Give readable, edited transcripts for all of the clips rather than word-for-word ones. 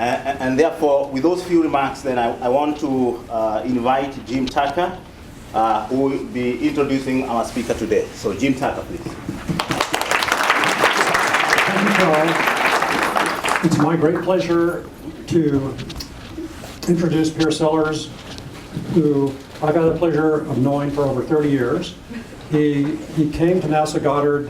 And therefore, with those few remarks, then I want to invite Jim Tucker, who will be introducing our speaker today. So Jim Tucker, please. Thank you, Charles. It's my great pleasure to introduce Piers Sellers, who I've had the pleasure of knowing for over 30 years. He came to NASA Goddard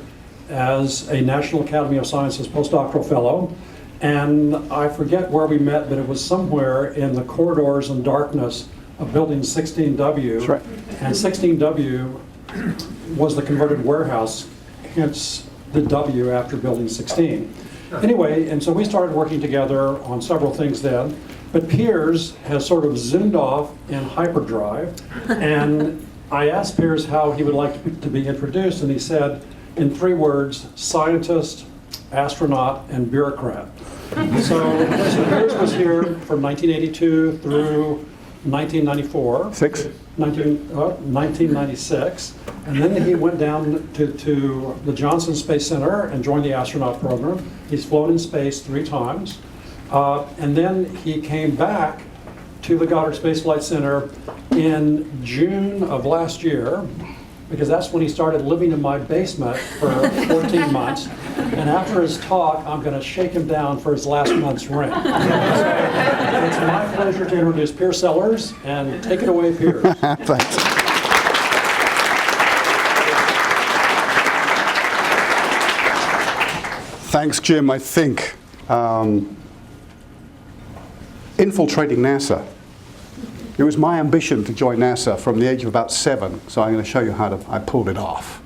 as a National Academy of Sciences postdoctoral fellow, and I forget where we met, but it was somewhere in the corridors and darkness of Building 16W. That's right. And 16W was the converted warehouse, hence the W after Building 16. Anyway, and so we started working together on several things then, but Piers has sort of zoomed off in hyperdrive, and I asked Piers how he would like to be introduced, and he said, in 3 words, scientist, astronaut, and bureaucrat. So Piers was here from 1982 through 1994. 1996. And then he went down to the Johnson Space Center and joined the astronaut program. He's flown in space 3 times. And then he came back to the Goddard Space Flight Center in June of last year, because that's when he started living in my basement for 14 months. And after his talk, I'm going to shake him down for his last month's rent. So it's my pleasure to introduce Piers Sellers, and take it away, Piers. Thanks. Thanks, Jim. I think Infiltrating NASA. It was my ambition to join NASA from the age of about 7, so I'm going to show you how I pulled it off,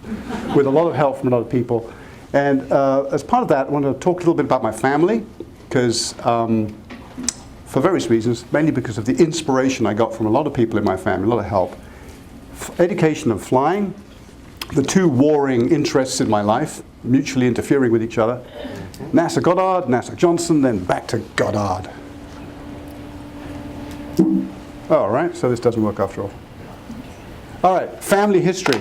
with a lot of help from a lot of people. And as part of that, I want to talk a little bit about my family, because for various reasons, mainly because of the inspiration I got from a lot of people in my family, a lot of help. Education and flying, the 2 warring interests in my life, mutually interfering with each other. NASA Goddard, NASA Johnson, then back to Goddard. All right, so this doesn't work after all. All right, family history.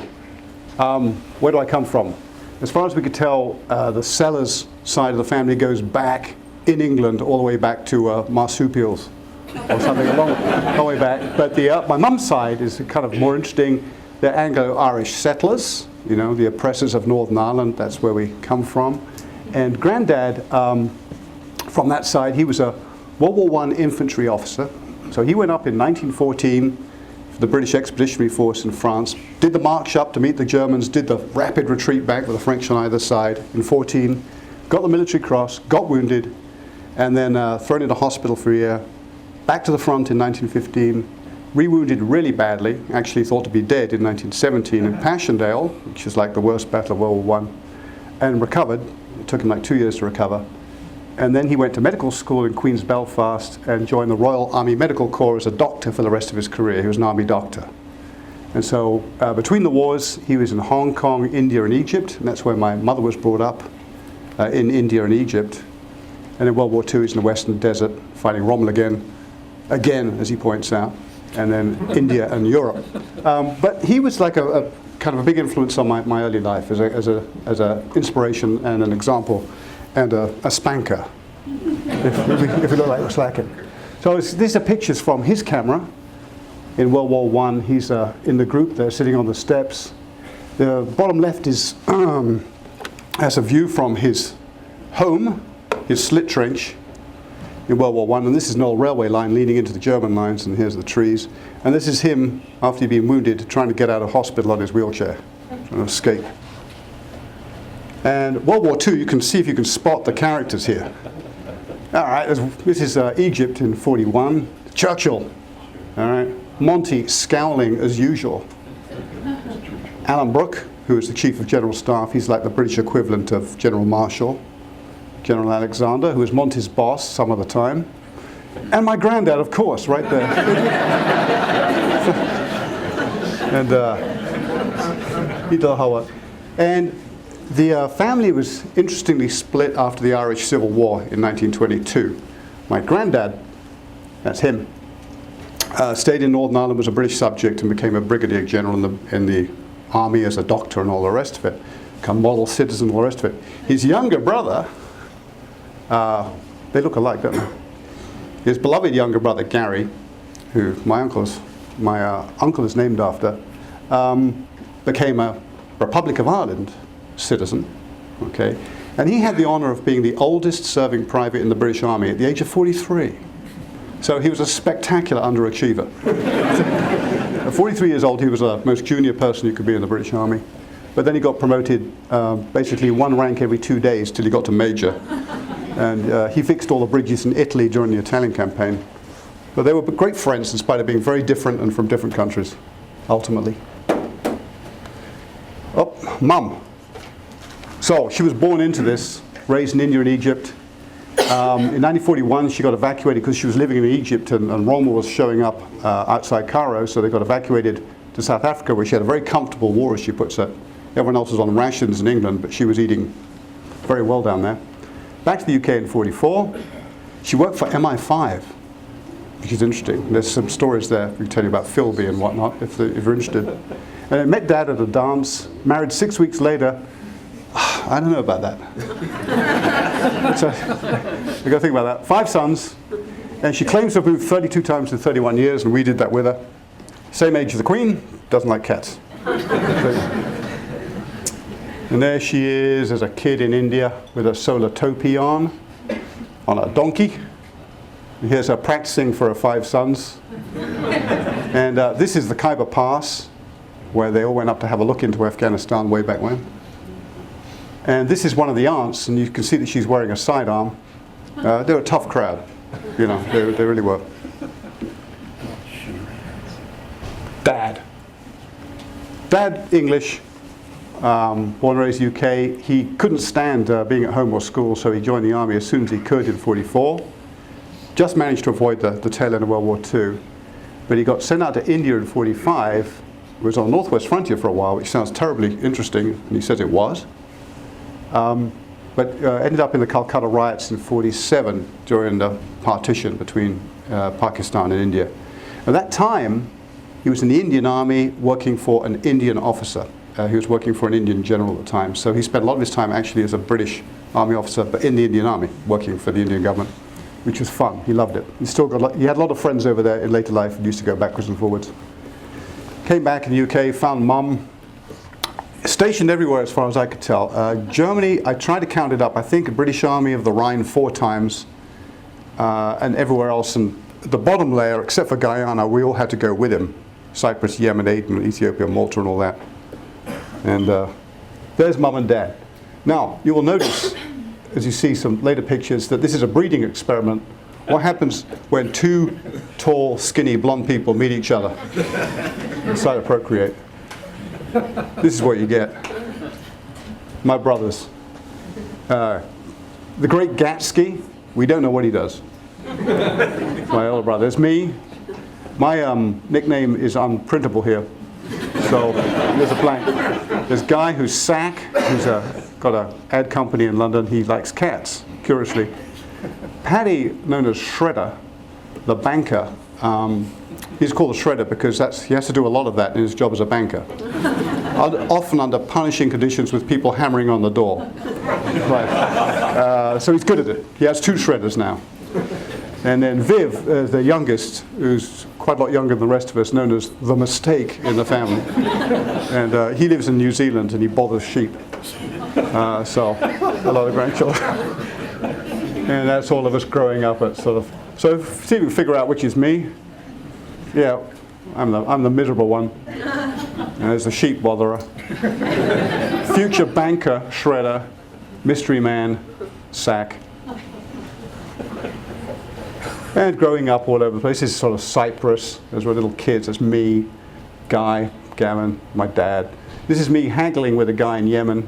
Where do I come from? As far as we could tell, the Sellers side of the family goes back in England all the way back to marsupials or something, a long way back. But my mum's side is kind of more interesting. They're Anglo-Irish settlers, you know, the oppressors of Northern Ireland. That's where we come from. And Granddad, from that side, he was a World War I infantry officer. So he went up in 1914 for the British Expeditionary Force in France, did the march up to meet the Germans, did the rapid retreat back with the French on either side in 14, got the Military Cross, got wounded, and then thrown into hospital for a year, back to the front in 1915, re-wounded really badly, actually thought to be dead in 1917 in Passchendaele, which is like the worst battle of World War I, and recovered. It took him like 2 years to recover. And then he went to medical school in Queen's Belfast and joined the Royal Army Medical Corps as a doctor for the rest of his career. He was an army doctor. And so between the wars, he was in Hong Kong, India, and Egypt. And that's where my mother was brought up, in India and Egypt. And in World War II, he's in the Western Desert, fighting Rommel again, as he points out, and then India and Europe. But he was like a kind of a big influence on my early life as a inspiration and an example. And a spanker, if you look like we're slacking. So these are pictures from his camera in World War I. He's in the group there, sitting on the steps. The bottom left is has a view from his home, his slit trench in World War I. And this is an old railway line leading into the German lines, and here's the trees. And this is him, after he'd been wounded, trying to get out of hospital on his wheelchair, trying to escape. And World War II, you can see if you can spot the characters here. All right, this is Egypt in 41. Churchill, all right. Monty scowling as usual. Alan Brooke, who is the Chief of General Staff, he's like the British equivalent of General Marshall. General Alexander, who was Monty's boss some of the time. And my granddad, of course, right there. And he did how it. And the family was interestingly split after the Irish Civil War in 1922. My granddad, that's him, stayed in Northern Ireland, was a British subject, and became a brigadier general in the army as a doctor and all the rest of it, become model citizen and all the rest of it. His younger brother, they look alike, don't they? His beloved younger brother, Gary, who my uncle is named after, became a Republic of Ireland citizen, okay? And he had the honor of being the oldest serving private in the British Army at the age of 43. So he was a spectacular underachiever. At 43 years old, he was the most junior person you could be in the British Army. But then he got promoted basically one rank every 2 days till he got to major. And he fixed all the bridges in Italy during the Italian campaign. But they were great friends in spite of being very different and from different countries, ultimately. Oh, Mum. So she was born into this, raised in India and Egypt. In 1941, she got evacuated because she was living in Egypt and Roma was showing up outside Cairo, so they got evacuated to South Africa, where she had a very comfortable war, as she puts it. Everyone else was on rations in England, but she was eating very well down there. Back to the UK in 44. She worked for MI5, which is interesting. There's some stories there we can tell you about Philby and whatnot, if you're interested. And I met Dad at a dance, married 6 weeks later. I don't know about that. So, we got to think about that. 5 sons, and she claims to have moved 32 times in 31 years, and we did that with her. Same age as the Queen, doesn't like cats. And there she is as a kid in India with a solar topi on a donkey. And here's her practicing for her 5 sons. And this is the Khyber Pass, where they all went up to have a look into Afghanistan way back when. And this is one of the aunts, and you can see that she's wearing a sidearm. They're a tough crowd, you know, they really were. Dad, English, born and raised UK. He couldn't stand being at home or school, so he joined the army as soon as he could in 44. Just managed to avoid the tail end of World War II. But he got sent out to India in 45, was on the Northwest Frontier for a while, which sounds terribly interesting, and he says it was. But ended up in the Calcutta riots in 47 during the partition between Pakistan and India. At that time, he was in the Indian Army working for an Indian officer. He was working for an Indian general at the time. So he spent a lot of his time actually as a British Army officer, but in the Indian Army, working for the Indian government, which was fun. He loved it. He had a lot of friends over there in later life and used to go backwards and forwards. Came back in the UK, found Mum. Stationed everywhere as far as I could tell. Germany, I tried to count it up. I think a British Army of the Rhine 4 times, and everywhere else. And the bottom layer, except for Guyana, we all had to go with him. Cyprus, Yemen, Aden, Ethiopia, Malta, and all that. And there's Mum and Dad. Now, you will notice, as you see some later pictures, that this is a breeding experiment. What happens when 2 tall, skinny, blonde people meet each other and decide to procreate? This is what you get. My brothers. The great Gatsky, we don't know what he does. My older brother. It's me. My nickname is unprintable here. So there's a blank. There's a guy who's Sack, who's got an ad company in London. He likes cats, curiously. Paddy, known as Shredder, the banker, he's called a shredder because he has to do a lot of that in his job as a banker. Often under punishing conditions with people hammering on the door. Right. So he's good at it. He has 2 shredders now. And then Viv, the youngest, who's quite a lot younger than the rest of us, known as the mistake in the family. And he lives in New Zealand and he bothers sheep. So a lot of grandchildren. And that's all of us growing up at sort of. So see if we can figure out which is me. Yeah, I'm the miserable one. And there's the sheep botherer. Future banker, Shredder, mystery man, Sack. And growing up all over the place. This is sort of Cyprus. Those were little kids. That's me, Guy, Gavin, my dad. This is me haggling with a guy in Yemen,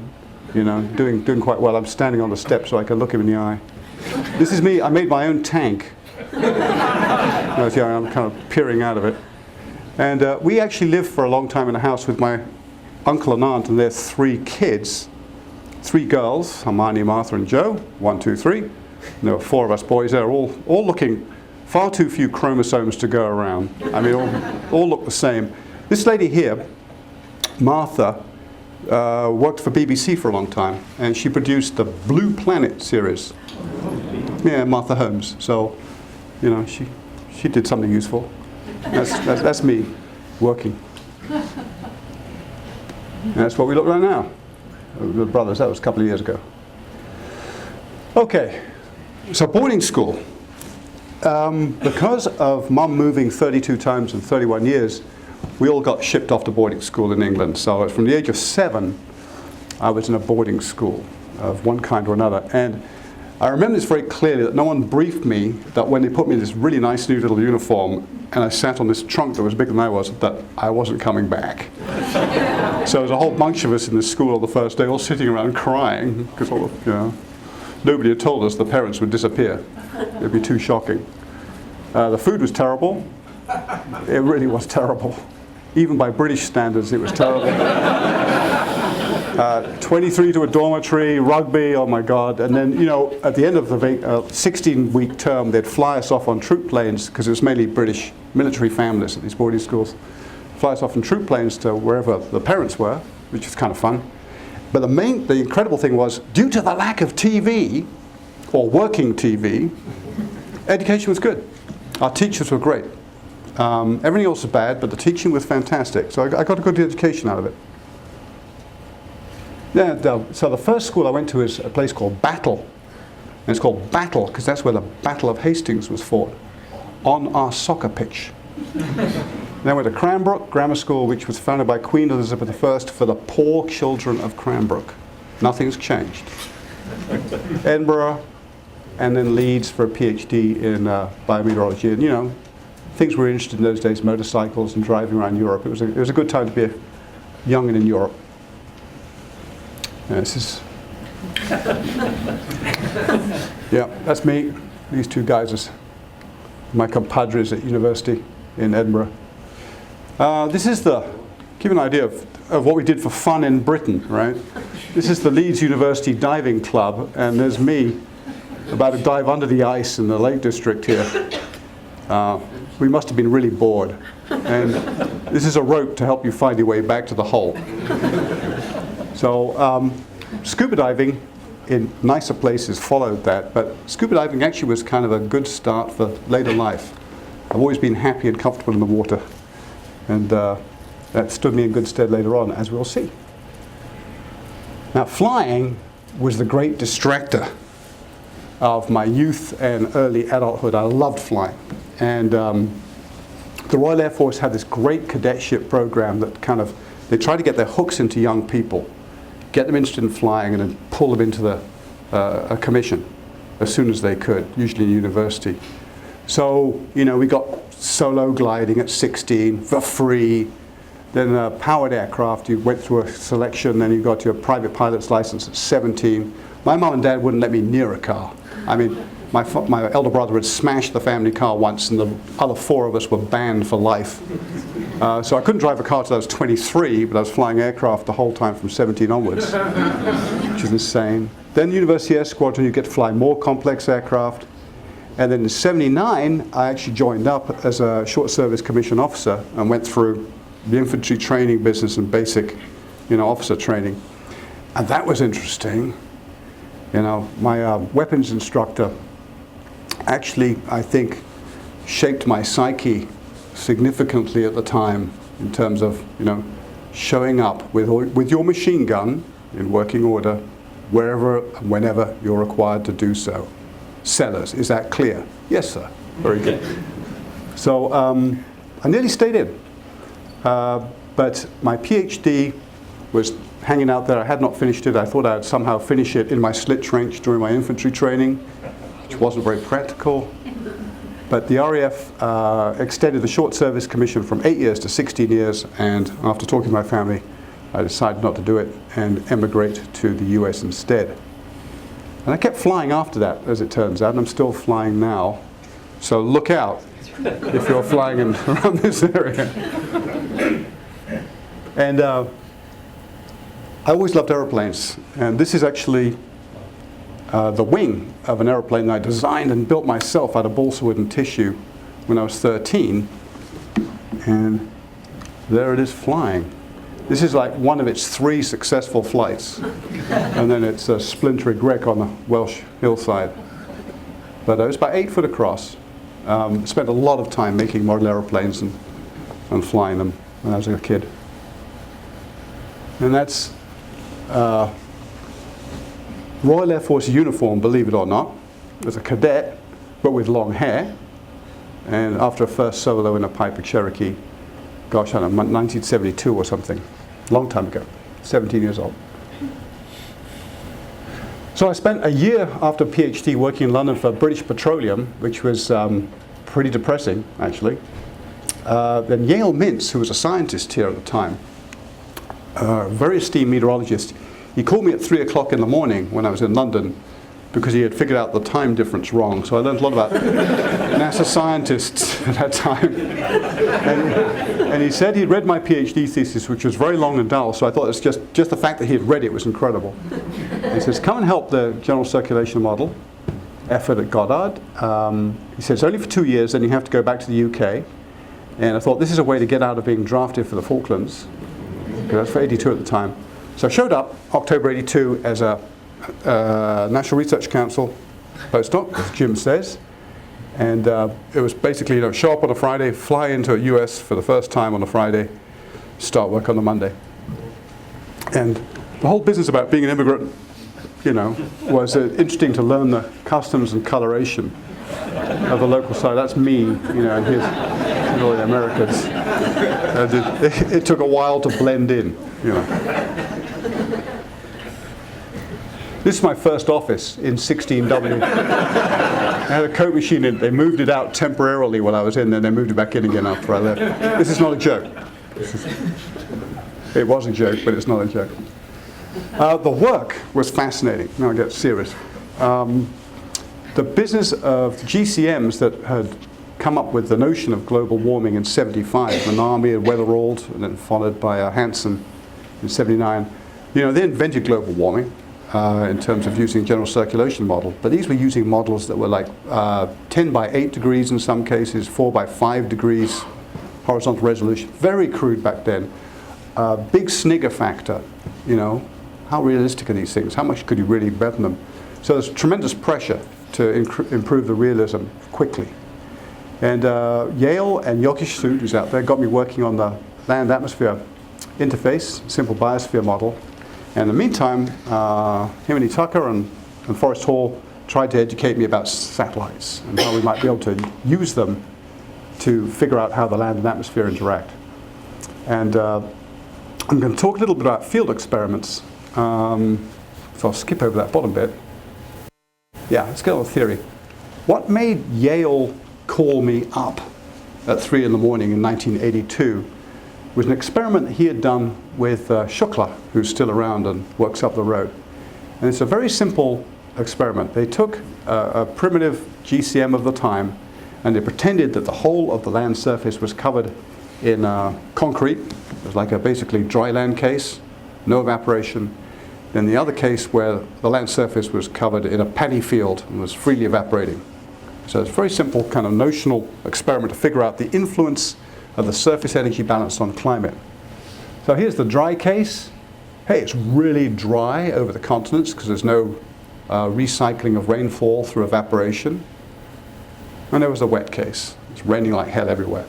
you know, doing quite well. I'm standing on the step so I can look him in the eye. This is me. I made my own tank. When I was young, I'm kind of peering out of it. And we actually lived for a long time in a house with my uncle and aunt and their 3 kids. 3 girls, Hermione, Martha and Joe, 1, 2, 3. And there were 4 of us boys there, all looking far too few chromosomes to go around. I mean, all look the same. This lady here, Martha, worked for BBC for a long time, and she produced the Blue Planet series. Yeah, Martha Holmes. So You know, she did something useful. That's me working. And that's what we look like now. The brothers, that was a couple of years ago. Okay, so boarding school. Because of Mum moving 32 times in 31 years, we all got shipped off to boarding school in England. So from the age of 7, I was in a boarding school of one kind or another. And I remember this very clearly, that no one briefed me that when they put me in this really nice new little uniform and I sat on this trunk that was bigger than I was, that I wasn't coming back. So there was a whole bunch of us in the school on the first day, all sitting around crying, because nobody had told us the parents would disappear. It'd be too shocking. The food was terrible. It really was terrible. Even by British standards, it was terrible. 23 to a dormitory, rugby, oh my God. And then, at the end of the 16-week term, they'd fly us off on troop planes, because it was mainly British military families at these boarding schools. Fly us off on troop planes to wherever the parents were, which was kind of fun. But the incredible thing was, due to the lack of TV, or working TV, education was good. Our teachers were great. Everything else was bad, but the teaching was fantastic. So I got a good education out of it. So the first school I went to is a place called Battle. And it's called Battle because that's where the Battle of Hastings was fought, on our soccer pitch. Then I went to Cranbrook Grammar School, which was founded by Queen Elizabeth I for the poor children of Cranbrook. Nothing's changed. Edinburgh, and then Leeds for a PhD in biometeorology. And things we were interested in those days, motorcycles and driving around Europe. It was a good time to be young and in Europe. Yeah, this is yeah, that's me. These two guys are my compadres at university in Edinburgh. This is give an idea of what we did for fun in Britain, right? This is the Leeds University Diving Club, and there's me about to dive under the ice in the Lake District here. We must have been really bored. And this is a rope to help you find your way back to the hull. So scuba diving in nicer places followed that, but scuba diving actually was kind of a good start for later life. I've always been happy and comfortable in the water, and that stood me in good stead later on, as we'll see. Now, flying was the great distractor of my youth and early adulthood. I loved flying. And the Royal Air Force had this great cadetship program that they tried to get their hooks into young people, get them interested in flying, and then pull them into a commission as soon as they could, usually in university. So, we got solo gliding at 16 for free. Then powered aircraft, you went through a selection, then you got your private pilot's license at 17. My mom and dad wouldn't let me near a car. I mean, my elder brother had smashed the family car once, and the other 4 of us were banned for life. So I couldn't drive a car till I was 23, but I was flying aircraft the whole time from 17 onwards, which is insane. Then University Air Squadron, you get to fly more complex aircraft. And then in '79, I actually joined up as a short service commissioned officer and went through the infantry training business and basic, officer training. And that was interesting. My weapons instructor actually, I think, shaped my psyche significantly at the time in terms of, showing up with your machine gun in working order wherever and whenever you're required to do so. Sellers, is that clear? Yes, sir. Very good. So I nearly stayed in. But my PhD was hanging out there. I had not finished it. I thought I'd somehow finish it in my slit trench during my infantry training, which wasn't very practical. But the RAF extended the short service commission from 8 years to 16 years, and after talking to my family, I decided not to do it and emigrate to the US instead. And I kept flying after that, as it turns out, and I'm still flying now. So look out if you're flying around this area. And I always loved airplanes, and this is actually the wing of an airplane that I designed and built myself out of balsa wood and tissue when I was 13. And there it is flying. This is like one of its 3 successful flights. And then it's a splintered wreck on the Welsh hillside. But it was about 8 foot across. Spent a lot of time making model aeroplanes and flying them when I was a kid. And that's Royal Air Force uniform, believe it or not, as a cadet, but with long hair. And after a first solo in a Piper Cherokee, gosh, I don't know, 1972 or something, long time ago, 17 years old. So I spent a year after PhD working in London for British Petroleum, which was pretty depressing, actually. Then Yale Mintz, who was a scientist here at the time, a very esteemed meteorologist, he called me at 3 o'clock in the morning when I was in London because he had figured out the time difference wrong. So I learned a lot about NASA scientists at that time. And he said he'd read my PhD thesis, which was very long and dull, so I thought it was just the fact that he had read it was incredible. And he says, come and help the general circulation model effort at Goddard. He says, only for 2 years, then you have to go back to the UK. And I thought, this is a way to get out of being drafted for the Falklands, because that's for 82 at the time. So I showed up October 82 as a National Research Council postdoc, as Jim says. And it was basically, show up on a Friday, fly into the US for the first time on a Friday, start work on the Monday. And the whole business about being an immigrant, was interesting to learn the customs and coloration of the local side. That's me, and here's all the Americans. And it took a while to blend in, This is my first office in 16W. I had a coat machine in it. They moved it out temporarily while I was in, then they moved it back in again after I left. This is not a joke. It was a joke, but it's not a joke. The work was fascinating. Now I get serious. The business of GCMs that had come up with the notion of global warming in 75, Manami and Weatherald, and then followed by Hansen in 79. They invented global warming in terms of using general circulation model, but these were using models that were like 10 by 8 degrees in some cases, 4 by 5 degrees horizontal resolution. Very crude back then. Big snigger factor, How realistic are these things? How much could you really bet on them? So there's tremendous pressure to improve the realism quickly. And Yale and Yogesh Sood, who's out there, got me working on the land-atmosphere interface, simple biosphere model. And in the meantime, Himani Tucker and Forrest Hall tried to educate me about satellites and how we might be able to use them to figure out how the land and atmosphere interact. And I'm going to talk a little bit about field experiments. So I'll skip over that bottom bit. Yeah, let's get on the theory. What made Yale call me up at 3 in the morning in 1982 was an experiment that he had done with Shukla, who's still around and works up the road. And it's a very simple experiment. They took a primitive GCM of the time and they pretended that the whole of the land surface was covered in concrete. It was like a basically dry land case, no evaporation. Then the other case where the land surface was covered in a paddy field and was freely evaporating. So it's a very simple kind of notional experiment to figure out the influence of the surface energy balance on climate. So here's the dry case. Hey, it's really dry over the continents because there's no recycling of rainfall through evaporation. And there was the wet case. It's raining like hell everywhere.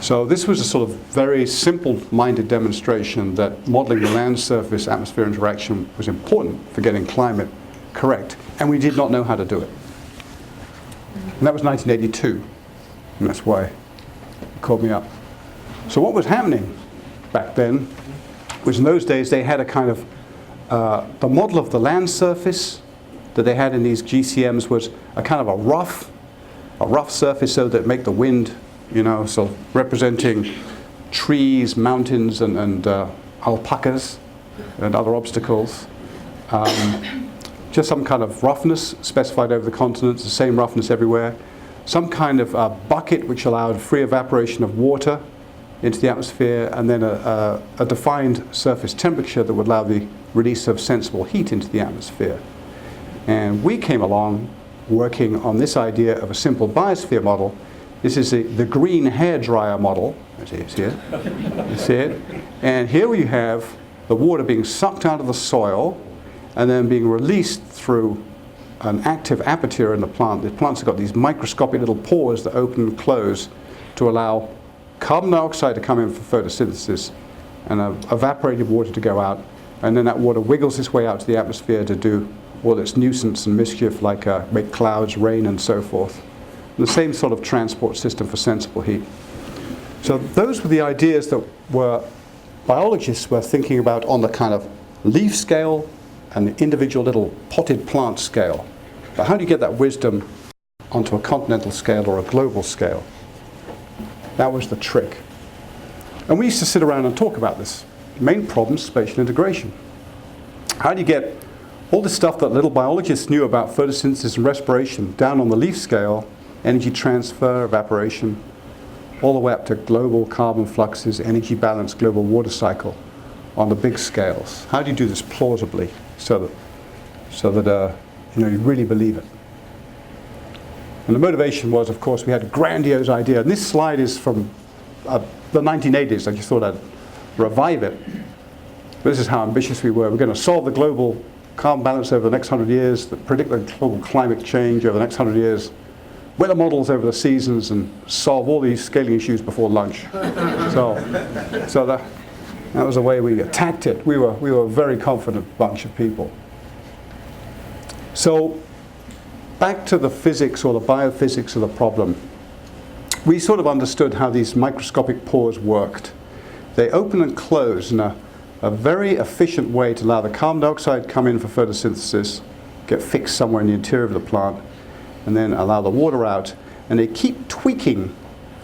So this was a sort of very simple-minded demonstration that modeling the land surface atmosphere interaction was important for getting climate correct, and we did not know how to do it. And that was 1982, and that's why he called me up. So what was happening back then was in those days they had a kind of, the model of the land surface that they had in these GCMs was a kind of a rough surface so that make the wind, so representing trees, mountains, and alpacas and other obstacles. Just some kind of roughness specified over the continents, the same roughness everywhere. Some kind of bucket which allowed free evaporation of water into the atmosphere, and then a defined surface temperature that would allow the release of sensible heat into the atmosphere. And we came along working on this idea of a simple biosphere model. This is the green hairdryer model. You see it? You see it? And here we have the water being sucked out of the soil and then being released through an active aperture in the plant. The plants have got these microscopic little pores that open and close to allow carbon dioxide to come in for photosynthesis and evaporated water to go out. And then that water wiggles its way out to the atmosphere to do all its nuisance and mischief, like make clouds, rain, and so forth. And the same sort of transport system for sensible heat. So those were the ideas that biologists were thinking about on the kind of leaf scale and the individual little potted plant scale. But how do you get that wisdom onto a continental scale or a global scale? That was the trick. And we used to sit around and talk about this. Main problem, spatial integration. How do you get all the stuff that little biologists knew about photosynthesis and respiration down on the leaf scale, energy transfer, evaporation, all the way up to global carbon fluxes, energy balance, global water cycle on the big scales? How do you do this plausibly so that you really believe it? And the motivation was, of course, we had a grandiose idea. And this slide is from the 1980s. I just thought I'd revive it. This is how ambitious we were. We're going to solve the global carbon balance over the next 100 years, predict the global climate change over the next 100 years, weather models over the seasons, and solve all these scaling issues before lunch. So that was the way we attacked it. We were a very confident bunch of people. So back to the physics or the biophysics of the problem. We sort of understood how these microscopic pores worked. They open and close in a very efficient way to allow the carbon dioxide come in for photosynthesis, get fixed somewhere in the interior of the plant, and then allow the water out. And they keep tweaking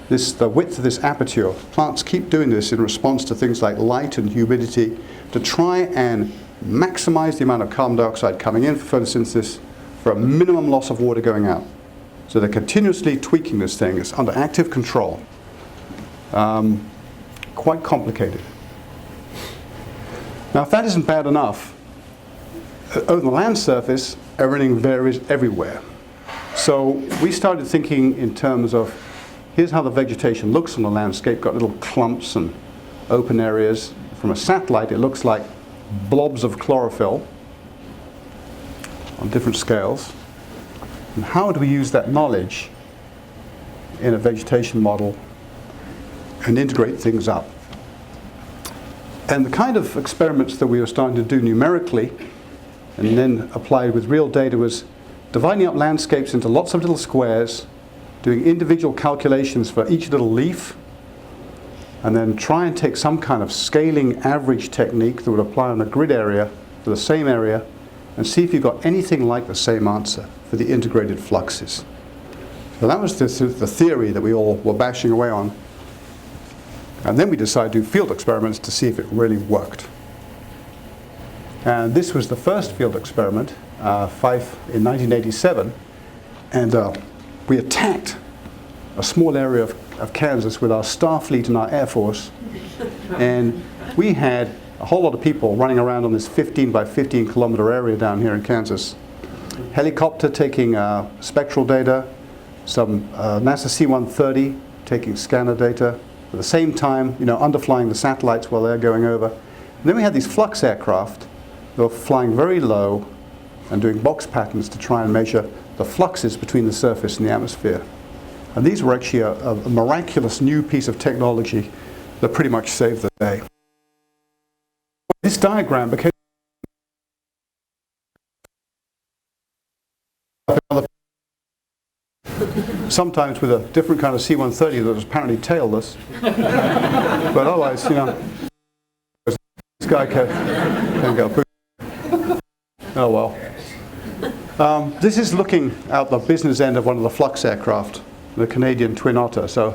the width of this aperture. Plants keep doing this in response to things like light and humidity to try and maximize the amount of carbon dioxide coming in for photosynthesis for a minimum loss of water going out. So they're continuously tweaking this thing. It's under active control. Quite complicated. Now, if that isn't bad enough, over the land surface, everything varies everywhere. So we started thinking in terms of, here's how the vegetation looks on the landscape, got little clumps and open areas. From a satellite, it looks like blobs of chlorophyll on different scales. And how do we use that knowledge in a vegetation model and integrate things up? And the kind of experiments that we were starting to do numerically and then applied with real data was dividing up landscapes into lots of little squares, doing individual calculations for each little leaf, and then try and take some kind of scaling average technique that would apply on a grid area for the same area and see if you got anything like the same answer for the integrated fluxes. So that was the theory that we all were bashing away on. And then we decided to do field experiments to see if it really worked. And this was the first field experiment, in 1987. And we attacked a small area of Kansas with our Starfleet and our Air Force. And we had a whole lot of people running around on this 15 by 15 kilometer area down here in Kansas. Helicopter taking spectral data, some NASA C-130 taking scanner data, at the same time, underflying the satellites while they're going over. And then we had these flux aircraft that were flying very low and doing box patterns to try and measure the fluxes between the surface and the atmosphere. And these were actually a miraculous new piece of technology that pretty much saved the day. This diagram became sometimes with a different kind of C-130 that was apparently tailless. But otherwise, this guy can go. Oh well. This is looking out the business end of one of the flux aircraft, the Canadian Twin Otter. So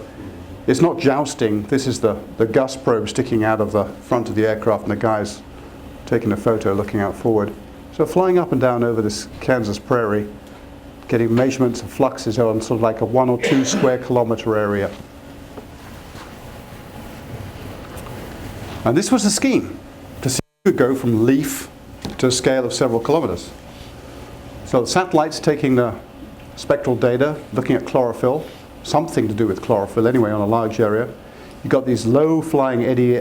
it's not jousting. This is the Gus probe sticking out of the front of the aircraft, and the guy's taking a photo looking out forward. So flying up and down over this Kansas prairie, getting measurements of fluxes on sort of like a 1 or 2 square kilometer area. And this was the scheme, to see if you could go from leaf to a scale of several kilometers. So the satellite's taking the spectral data, looking at chlorophyll, something to do with chlorophyll anyway on a large area. You've got these low flying eddy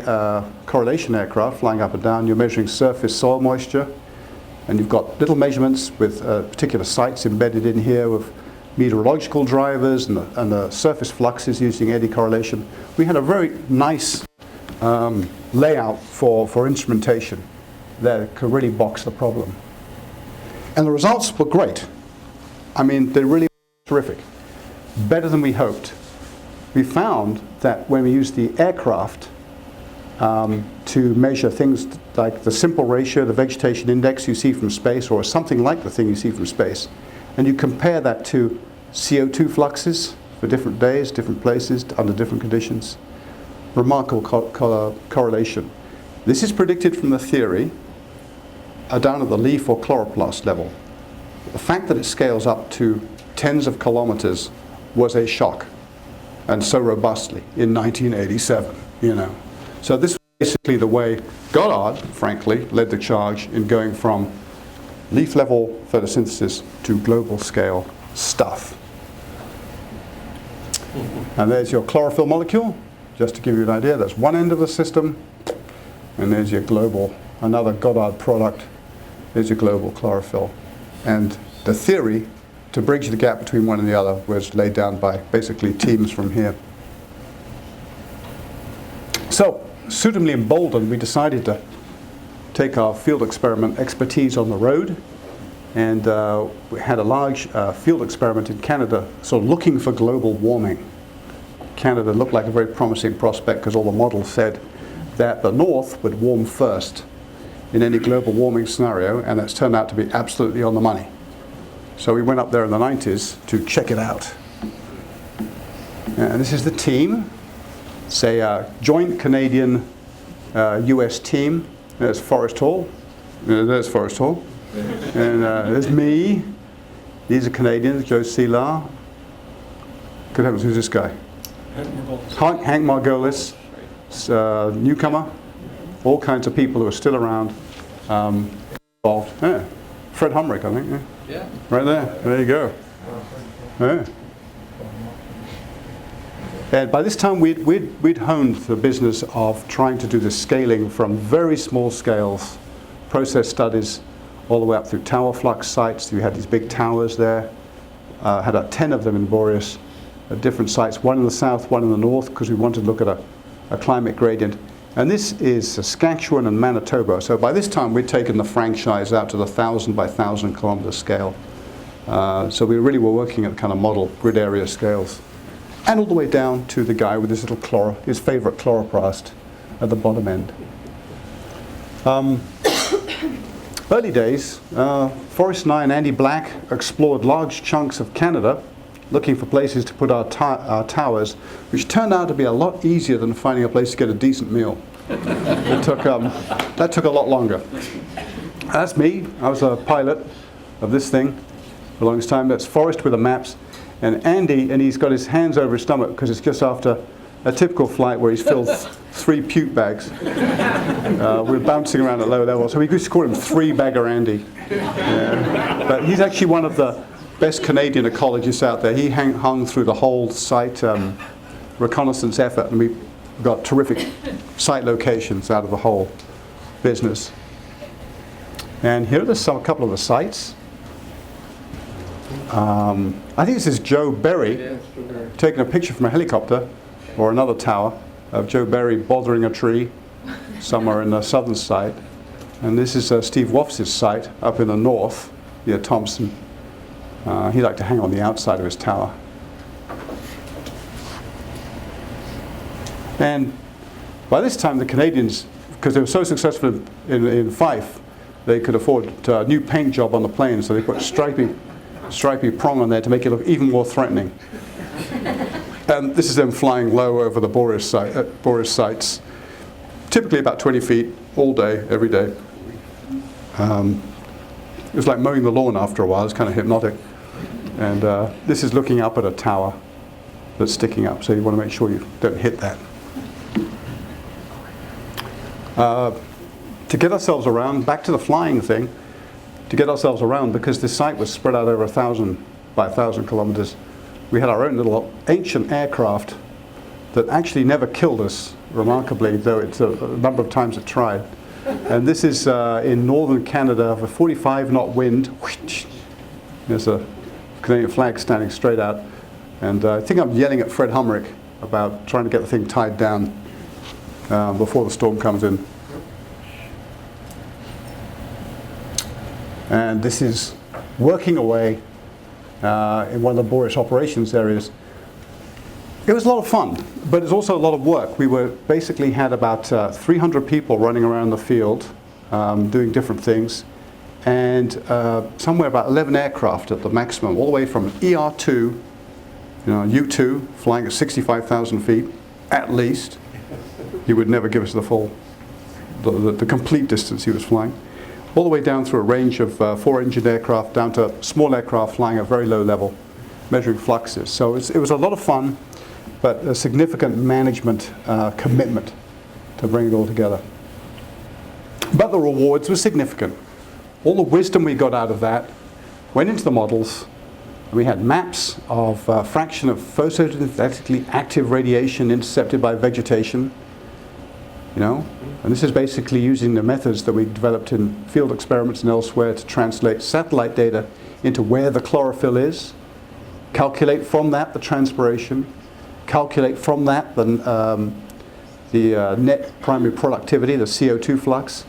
correlation aircraft flying up and down. You're measuring surface soil moisture. And you've got little measurements with particular sites embedded in here with meteorological drivers and the surface fluxes using eddy correlation. We had a very nice layout for instrumentation that could really box the problem. And the results were great. I mean, they really were terrific. Better than we hoped. We found that when we used the aircraft to measure things like the simple ratio, the vegetation index you see from space, or something like the thing you see from space, and you compare that to CO2 fluxes for different days, different places, under different conditions, remarkable correlation. This is predicted from the theory down at the leaf or chloroplast level. The fact that it scales up to tens of kilometers was a shock, and so robustly in 1987, you know. So this was basically the way Goddard, frankly, led the charge in going from leaf level photosynthesis to global scale stuff. And there's your chlorophyll molecule, just to give you an idea. That's one end of the system, and there's your global, another Goddard product. There's your global chlorophyll. And the theory to bridge the gap between one and the other was laid down by basically teams from here. So, suitably emboldened, we decided to take our field experiment expertise on the road, and we had a large field experiment in Canada, sort of looking for global warming. Canada looked like a very promising prospect because all the models said that the North would warm first in any global warming scenario, and that's turned out to be absolutely on the money. So we went up there in the 90s to check it out. And this is the team. It's a joint Canadian US team. There's Forrest Hall. There's Forrest Hall. And there's me. These are Canadians, Joe Seelar. Good heavens, who's this guy? Hank Margolis, newcomer. All kinds of people who are still around, involved. Yeah. Fred Humrick, I think. Yeah. Right there. There you go. Yeah. And by this time, we'd honed the business of trying to do the scaling from very small scales, process studies, all the way up through tower flux sites. We had these big towers there. Had 10 of them in Boreas at different sites, one in the south, one in the north, because we wanted to look at a climate gradient. And this is Saskatchewan and Manitoba. So by this time, we'd taken the franchise out to the 1,000 by 1,000 kilometer scale. So we really were working at kind of model grid area scales. And all the way down to the guy with his little his favorite chloroplast at the bottom end. Early days, Forrest and I and Andy Black explored large chunks of Canada looking for places to put our towers, which turned out to be a lot easier than finding a place to get a decent meal. That took a lot longer. That's me. I was a pilot of this thing for the longest time. That's Forrest with the maps. And Andy, and he's got his hands over his stomach because it's just after a typical flight where he's filled 3 puke bags. We're bouncing around at low level, so we used to call him 3-bagger Andy. But he's actually one of the best Canadian ecologists out there. He hung through the whole site reconnaissance effort, and we got terrific site locations out of the whole business. And here are a couple of the sites. I think this is Joe Berry taking a picture from a helicopter or another tower of Joe Berry bothering a tree somewhere in the southern side. And this is Steve Woffs' site up in the north near Thompson. He liked to hang on the outside of his tower. And by this time, the Canadians, because they were so successful in Fife, they could afford a new paint job on the plane, so they put stripy prong on there to make it look even more threatening. And this is them flying low over the Boreas sites, typically about 20 feet, all day, every day. It was like mowing the lawn after a while. It's kind of hypnotic. And this is looking up at a tower that's sticking up, so you want to make sure you don't hit that. To get ourselves around, back to the flying thing, to get ourselves around, because this site was spread out over 1,000 by 1,000 kilometers, we had our own little ancient aircraft that actually never killed us, remarkably, though it's a number of times it tried. And this is in northern Canada with 45 knot wind. There's a Canadian flag standing straight out. And I think I'm yelling at Fred Humrick about trying to get the thing tied down before the storm comes in. And this is working away in one of the laborious operations areas. It was a lot of fun, but it's also a lot of work. We basically had about 300 people running around the field doing different things, and somewhere about 11 aircraft at the maximum, all the way from ER2, U2, flying at 65,000 feet, at least. He would never give us the full, the complete distance he was flying. All the way down through a range of 4-engined aircraft down to small aircraft flying at very low level, measuring fluxes. So it was a lot of fun, but a significant management commitment to bring it all together. But the rewards were significant. All the wisdom we got out of that went into the models. We had maps of fraction of photosynthetically active radiation intercepted by vegetation. And this is basically using the methods that we developed in field experiments and elsewhere to translate satellite data into where the chlorophyll is, calculate from that the transpiration, calculate from that the net primary productivity, the CO2 flux,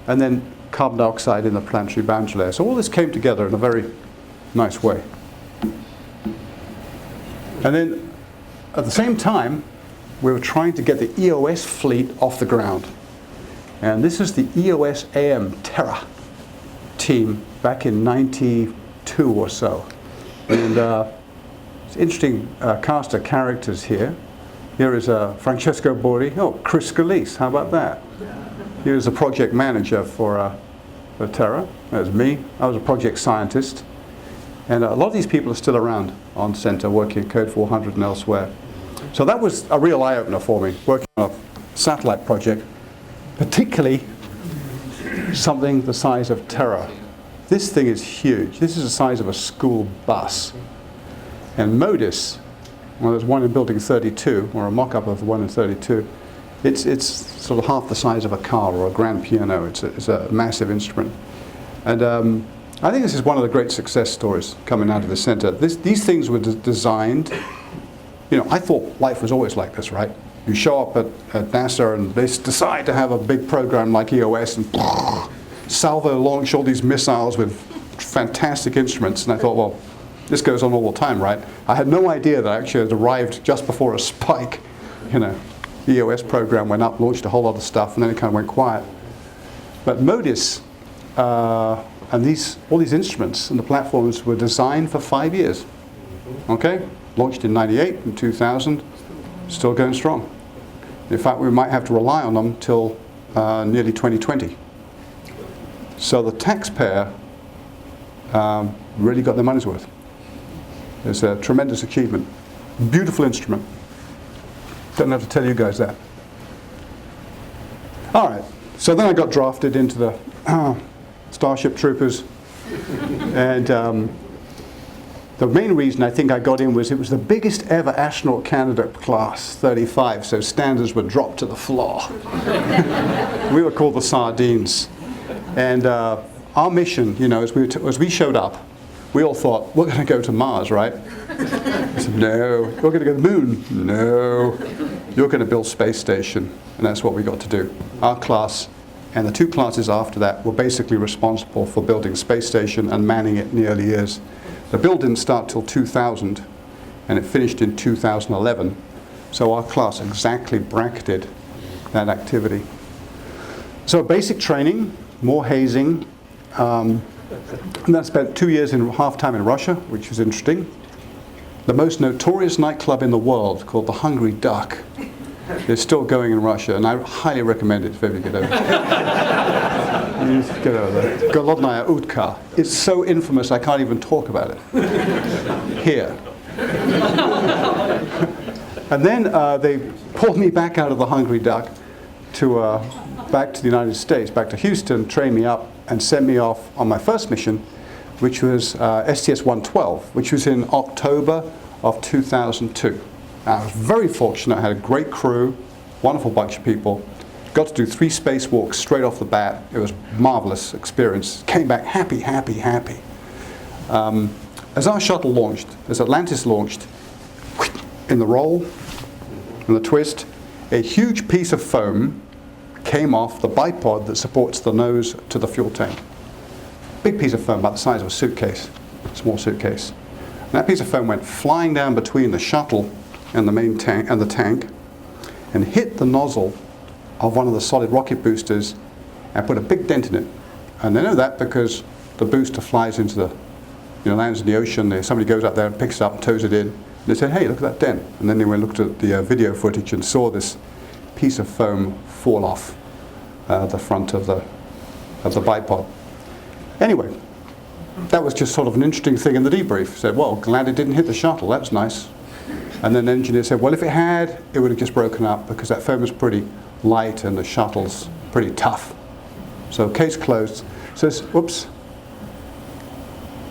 and then carbon dioxide in the planetary boundary layer. So all this came together in a very nice way. And then at the same time, we were trying to get the EOS fleet off the ground. And this is the EOS AM Terra team back in '92 or so. And it's an interesting cast of characters here. Here is Francesco Bordi. Oh, Chris Scalise, how about that? He was a project manager for Terra. That was me. I was a project scientist. And a lot of these people are still around on center working at Code 400 and elsewhere. So that was a real eye-opener for me, working on a satellite project, particularly something the size of Terra. This thing is huge. This is the size of a school bus. And MODIS, well, there's one in building 32, or a mock-up of the one in 32. It's sort of half the size of a car or a grand piano. It's a massive instrument. And I think this is one of the great success stories coming out of the center. These things were designed. I thought life was always like this, right? You show up at NASA and they decide to have a big program like EOS and salvo launch all these missiles with fantastic instruments. And I thought, well, this goes on all the time, right? I had no idea that I actually had arrived just before a spike. The EOS program went up, launched a whole lot of stuff, and then it kind of went quiet. But MODIS and all these instruments and the platforms were designed for 5 years. Okay? Launched in '98 and 2000, still going strong. In fact, we might have to rely on them till nearly 2020. So the taxpayer really got their money's worth. It's a tremendous achievement. Beautiful instrument. Don't have to tell you guys that. All right, so then I got drafted into the Starship Troopers, and the main reason I think I got in was it was the biggest ever astronaut candidate class, 35, so standards were dropped to the floor. We were called the Sardines. And our mission, as we showed up, we all thought, we're going to go to Mars, right? I said, no. We're going to go to the moon. No. You're going to build space station. And that's what we got to do. Our class and the two classes after that were basically responsible for building space station and manning it in the early years. The build didn't start till 2000, and it finished in 2011. So our class exactly bracketed that activity. So basic training, more hazing, and then I spent 2 years and half time in Russia, which was interesting. The most notorious nightclub in the world, called the Hungry Duck, is still going in Russia, and I highly recommend it if ever you get over there. You need to get over there. Golodnaya Utka. It's so infamous I can't even talk about it here. And then they pulled me back out of the Hungry Duck to back to the United States, back to Houston, trained me up, and sent me off on my first mission, which was STS-112, which was in October of 2002. I was very fortunate. I had a great crew, wonderful bunch of people, Got to do 3 spacewalks straight off the bat. It was a marvelous experience. Came back happy, happy, happy. As our shuttle launched, as Atlantis launched, in the roll, in the twist, a huge piece of foam came off the bipod that supports the nose to the fuel tank. Big piece of foam, about the size of a suitcase, small suitcase. And that piece of foam went flying down between the shuttle and the main tank and the tank, and hit the nozzle of one of the solid rocket boosters and put a big dent in it. And they know that because the booster flies into the, lands in the ocean. Somebody goes up there and picks it up and tows it in. And they said, hey, look at that dent. And then they went and looked at the video footage and saw this piece of foam fall off the front of the bipod. Anyway, that was just sort of an interesting thing in the debrief. Said, well, glad it didn't hit the shuttle. That's nice. And then the engineer said, well, if it had, it would have just broken up because that foam is pretty light and the shuttle's pretty tough. So case closed. Says, whoops.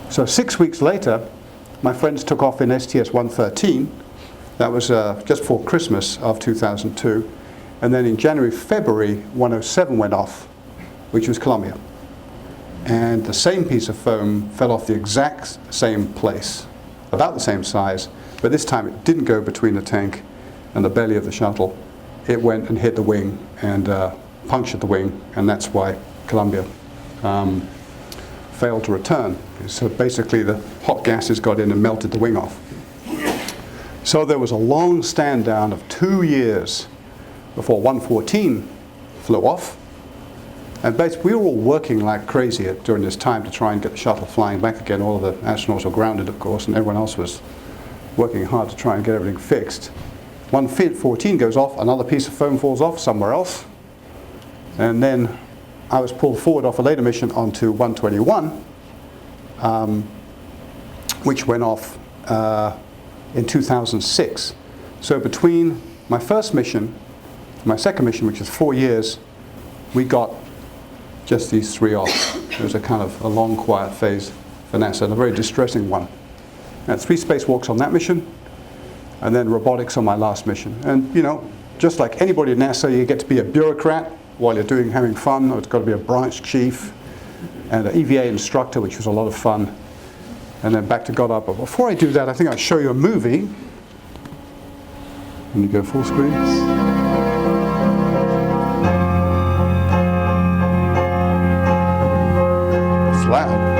So 6 weeks later, my friends took off in STS-113. That was just before Christmas of 2002. And then in January, February, 107 went off, which was Columbia. And the same piece of foam fell off the exact same place, about the same size, but this time it didn't go between the tank and the belly of the shuttle. It went and hit the wing and punctured the wing, and that's why Columbia failed to return. So basically the hot gases got in and melted the wing off. So there was a long stand down of 2 years before 114 flew off. And basically we were all working like crazy during this time to try and get the shuttle flying back again. All of the astronauts were grounded, of course, and everyone else was working hard to try and get everything fixed. 114 goes off, another piece of foam falls off somewhere else. And then I was pulled forward off a later mission onto 121, which went off in 2006. So between my first mission, my second mission, which is 4 years, we got just these 3 off. It was a kind of a long, quiet phase for NASA, and a very distressing one. I had 3 spacewalks on that mission, and then robotics on my last mission. And just like anybody at NASA, you get to be a bureaucrat while you're having fun, or it's got to be a branch chief, and an EVA instructor, which was a lot of fun, and then back to Goddard. But before I do that, I think I'll show you a movie. Can you go full screen? It's loud.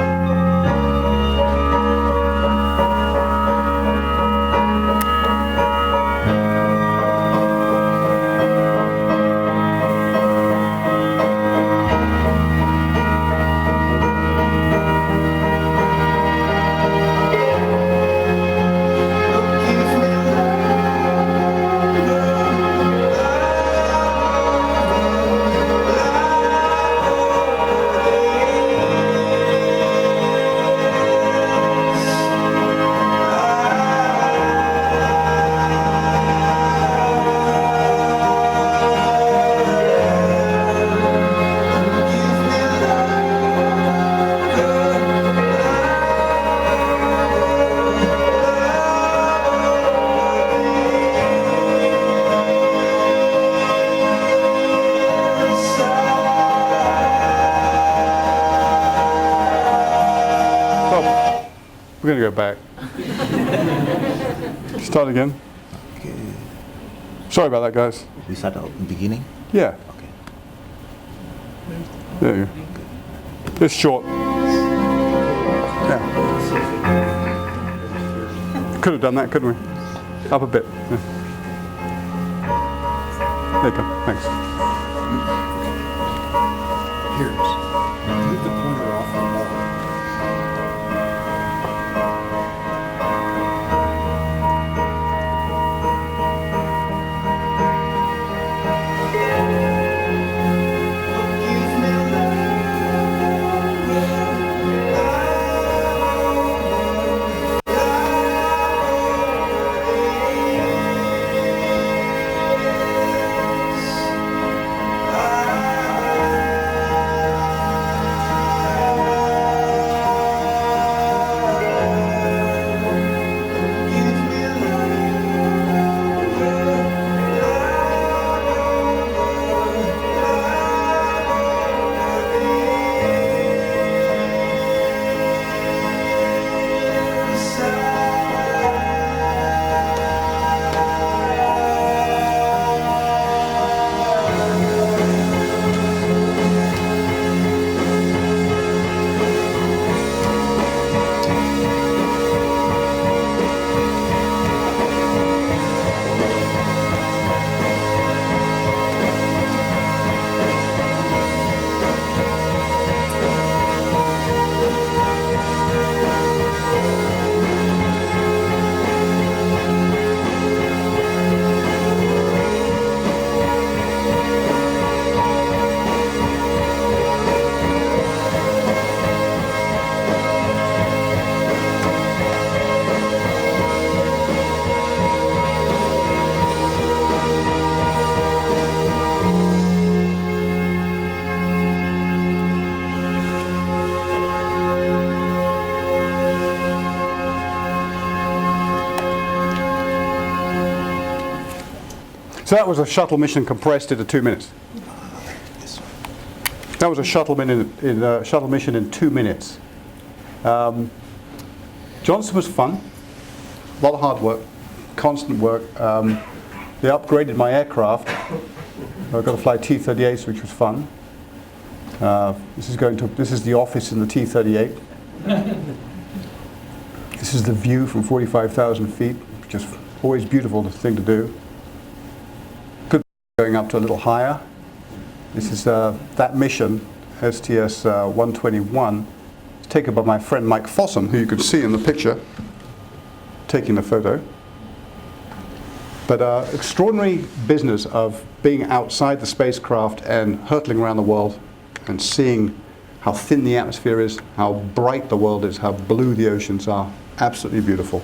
We're going to go back. Start again. Okay. Sorry about that, guys. We start at the beginning? Yeah. Okay. There you go. It's short. Yeah. Could have done that, couldn't we? Up a bit. Yeah. There you go. Thanks. Piers, move the pointer off the wall. So that was a shuttle mission compressed into 2 minutes. That was a shuttle mission in 2 minutes. Johnson was fun. A lot of hard work, constant work. They upgraded my aircraft. I got to fly T-38s, which was fun. This is the office in the T-38. This is the view from 45,000 feet, which is always beautiful thing to do. Could be going up to a little higher. This is that mission, STS-121. It's taken by my friend Mike Fossum, who you could see in the picture, taking the photo. But extraordinary business of being outside the spacecraft and hurtling around the world and seeing how thin the atmosphere is, how bright the world is, how blue the oceans are. Absolutely beautiful.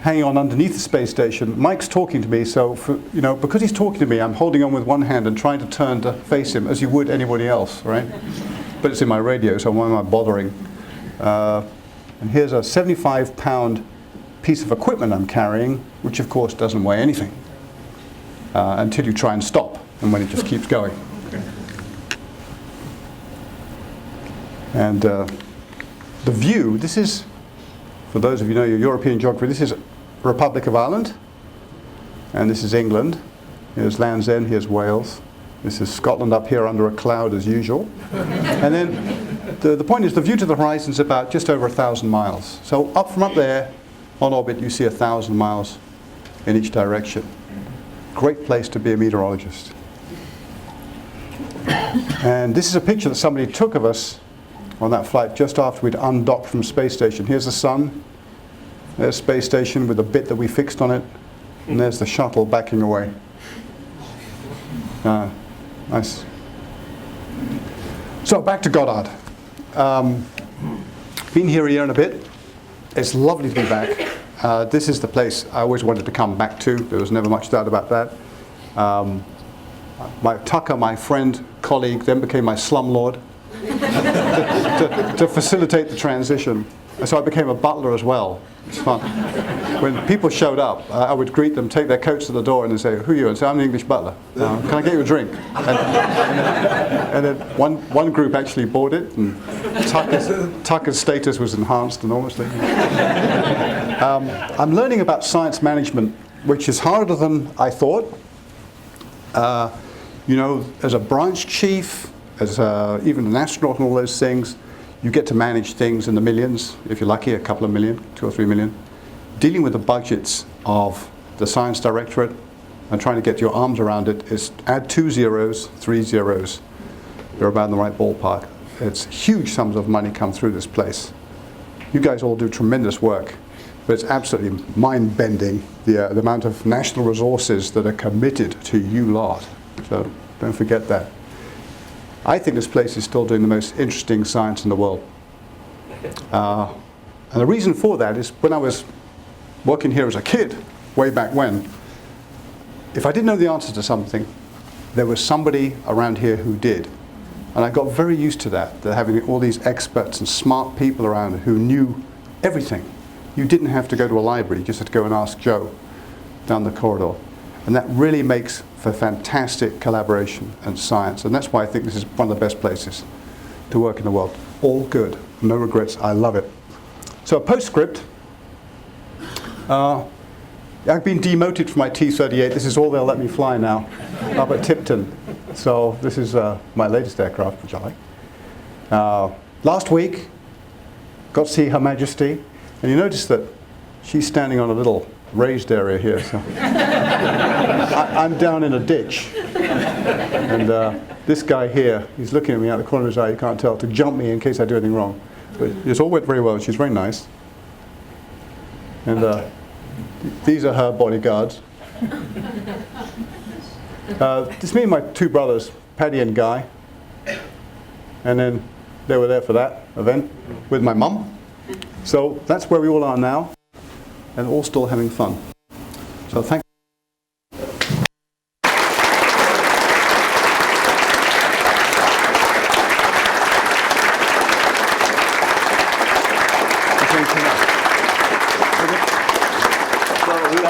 Hanging on underneath the space station, Mike's talking to me, so because he's talking to me, I'm holding on with one hand and trying to turn to face him as you would anybody else, right? But it's in my radio, so why am I bothering? And here's a 75-pound piece of equipment I'm carrying, which of course doesn't weigh anything until you try and stop, and when it just keeps going. And the view, this is, for those of you who know your European geography, this is Republic of Ireland, and this is England. Here's Land's End, here's Wales. This is Scotland up here under a cloud as usual. And then the point is the view to the horizon is about just over 1,000 miles. So from up there on orbit you see 1,000 miles in each direction. Great place to be a meteorologist. And this is a picture that somebody took of us on that flight just after we'd undocked from space station. Here's the sun, there's space station with a bit that we fixed on it, and there's the shuttle backing away. Nice. So back to Goddard. Been here a year and a bit. It's lovely to be back. This is the place I always wanted to come back to. There was never much doubt about that. Tucker, my friend, colleague, then became my slumlord to facilitate the transition. So I became a butler as well. It's fun. When people showed up, I would greet them, take their coats to the door, and they'd say, "Who are you?" And say, "I'm an English butler. Can I get you a drink?" And then one group actually bought it, and Tucker's status was enhanced enormously. I'm learning about science management, which is harder than I thought. As a branch chief, as even an astronaut and all those things, you get to manage things in the millions, if you're lucky, a couple of million, 2 or 3 million. Dealing with the budgets of the science directorate and trying to get your arms around it is add 2 zeros, 3 zeros. You're about in the right ballpark. It's huge sums of money come through this place. You guys all do tremendous work, but it's absolutely mind-bending, the amount of national resources that are committed to you lot. So don't forget that. I think this place is still doing the most interesting science in the world. And the reason for that is when I was working here as a kid, way back when, if I didn't know the answer to something, there was somebody around here who did. And I got very used to that having all these experts and smart people around who knew everything. You didn't have to go to a library, you just had to go and ask Joe down the corridor. And that really makes for fantastic collaboration and science. And that's why I think this is one of the best places to work in the world. All good, no regrets, I love it. So a postscript. I've been demoted from my T-38. This is all they'll let me fly now, up at Tipton. So this is my latest aircraft, which I like. Last week, got to see Her Majesty. And you notice that she's standing on a little raised area here. So I'm down in a ditch. And this guy here, he's looking at me out the corner of his eye, you can't tell, to jump me in case I do anything wrong. But it's all went very well. She's very nice. And these are her bodyguards. It's me and my 2 brothers, Paddy and Guy. And then they were there for that event with my mum. So that's where we all are now, and all still having fun. So thank you.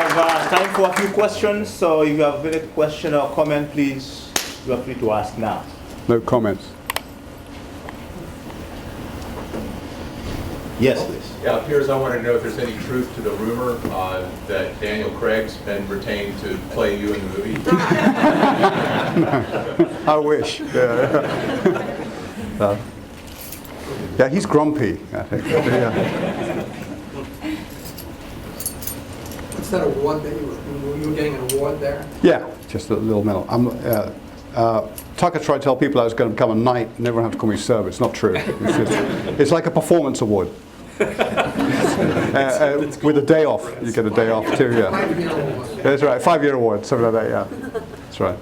have time for a few questions. So if you have any question or comment, please, you are free to ask now. No comments. Yes, please. Yeah, Piers, I want to know if there's any truth to the rumor that Daniel Craig's been retained to play you in the movie. I wish. Yeah. Yeah, he's grumpy, I think. Yeah. What's that award that you were getting an award there? Yeah, just a little medal. Tucker tried to tell people I was going to become a knight and never have to call me sir, but it's not true. It's like a performance award. With a day off. You get a day off too, yeah. 5-year award. That's right, 5-year award, something like that, yeah. That's right.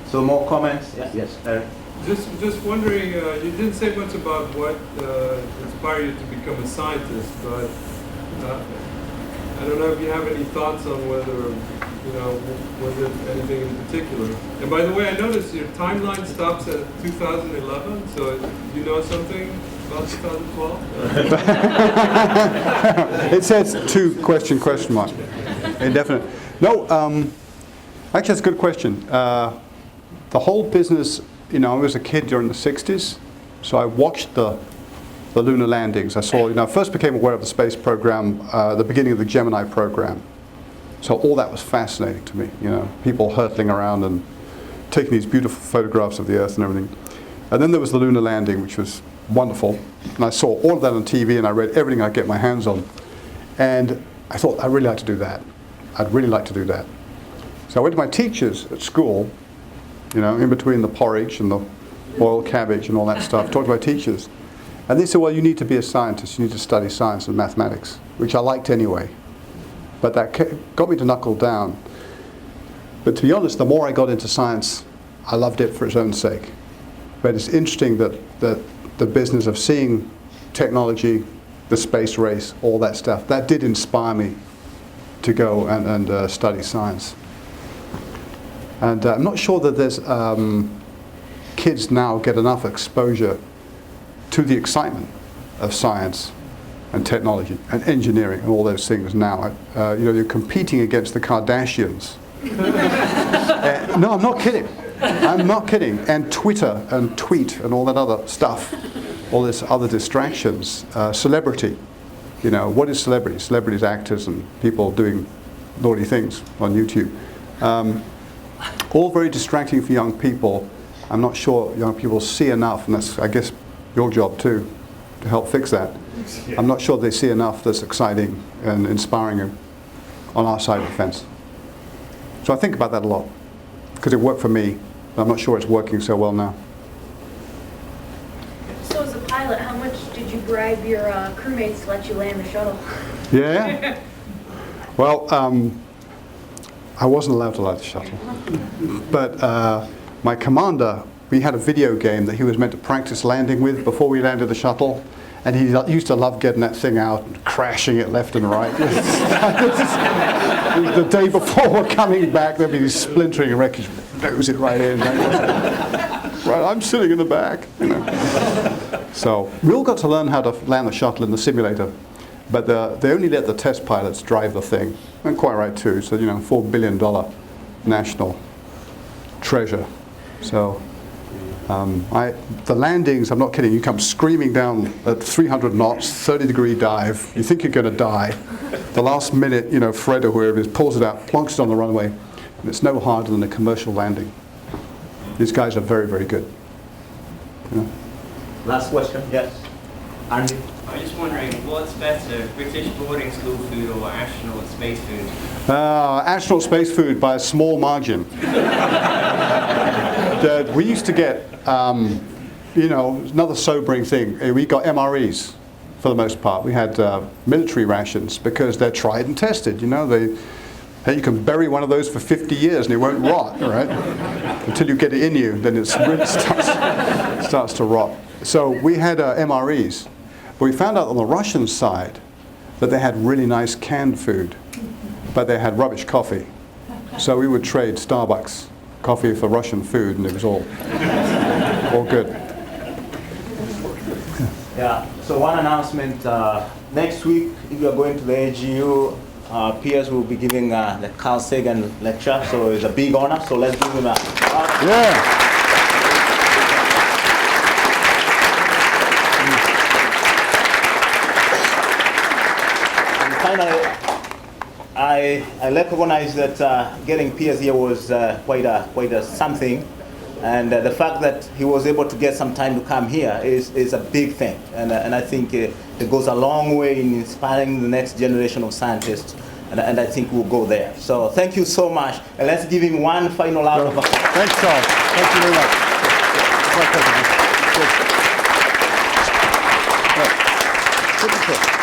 So more comments? Yes, Eric. Just wondering, you didn't say much about what inspired you to become a scientist, but I don't know if you have any thoughts on whether, was it anything in particular? And by the way, I noticed your timeline stops at 2011, so do you know something about 2012? It says question mark. Indefinite. No, actually that's a good question. The whole business, I was a kid during the 60s, so I watched the lunar landings. I saw, I first became aware of the space program, the beginning of the Gemini program. So all that was fascinating to me, people hurtling around and taking these beautiful photographs of the Earth and everything. And then there was the lunar landing, which was wonderful. And I saw all of that on TV, and I read everything I could get my hands on. And I thought, I'd really like to do that. I'd really like to do that. So I went to my teachers at school, in between the porridge and the boiled cabbage and all that stuff, talked to my teachers. And they said, well, you need to be a scientist. You need to study science and mathematics, which I liked anyway. But that got me to knuckle down. But to be honest, the more I got into science, I loved it for its own sake. But it's interesting that the business of seeing technology, the space race, all that stuff, that did inspire me to go and study science. And I'm not sure that there's kids now get enough exposure to the excitement of science and technology and engineering and all those things now. You're competing against the Kardashians. No, I'm not kidding. I'm not kidding. And Twitter and tweet and all that other stuff, all this other distractions. Celebrity. What is celebrity? Celebrity is actors and people doing naughty things on YouTube. All very distracting for young people. I'm not sure young people see enough, and that's, I guess, your job too, to help fix that. I'm not sure they see enough that's exciting and inspiring on our side of the fence. So I think about that a lot, because it worked for me, but I'm not sure it's working so well now. So as a pilot, how much did you bribe your crewmates to let you land the shuttle? Yeah? Well, I wasn't allowed to land the shuttle. But my commander, we had a video game that he was meant to practice landing with before we landed the shuttle. And he used to love getting that thing out and crashing it left and right. The day before we're coming back, there'd be this splintering wreckage, nose it right in. Right, I'm sitting in the back. So we all got to learn how to land the shuttle in the simulator, but they only let the test pilots drive the thing, and quite right too. So $4 billion national treasure. So. The landings, I'm not kidding, you come screaming down at 300 knots, 30-degree dive, you think you're going to die. The last minute, Fred or whoever it is pulls it out, plonks it on the runway, and it's no harder than a commercial landing. These guys are very, very good. Last question, yes. Andy? I was just wondering, what's better, British boarding school food or astronaut space food? Astronaut space food by a small margin. We used to get, another sobering thing. We got MREs for the most part. We had military rations because they're tried and tested. You can bury one of those for 50 years and it won't rot, right? Until you get it in you, then it really starts to rot. So we had MREs. But we found out on the Russian side that they had really nice canned food, but they had rubbish coffee. So we would trade Starbucks coffee for Russian food, and it was all good. Yeah, so one announcement. Next week, if you are going to the AGU, Piers will be giving the Carl Sagan lecture, so it's a big honor. So let's give him a Yeah. And finally, I recognize that getting Piers here was quite a something, and the fact that he was able to get some time to come here is a big thing, and I think it goes a long way in inspiring the next generation of scientists, and I think we'll go there. So thank you so much, and let's give him one final round of applause. Thanks, Charles. Thank you very much. Good. Good. Good.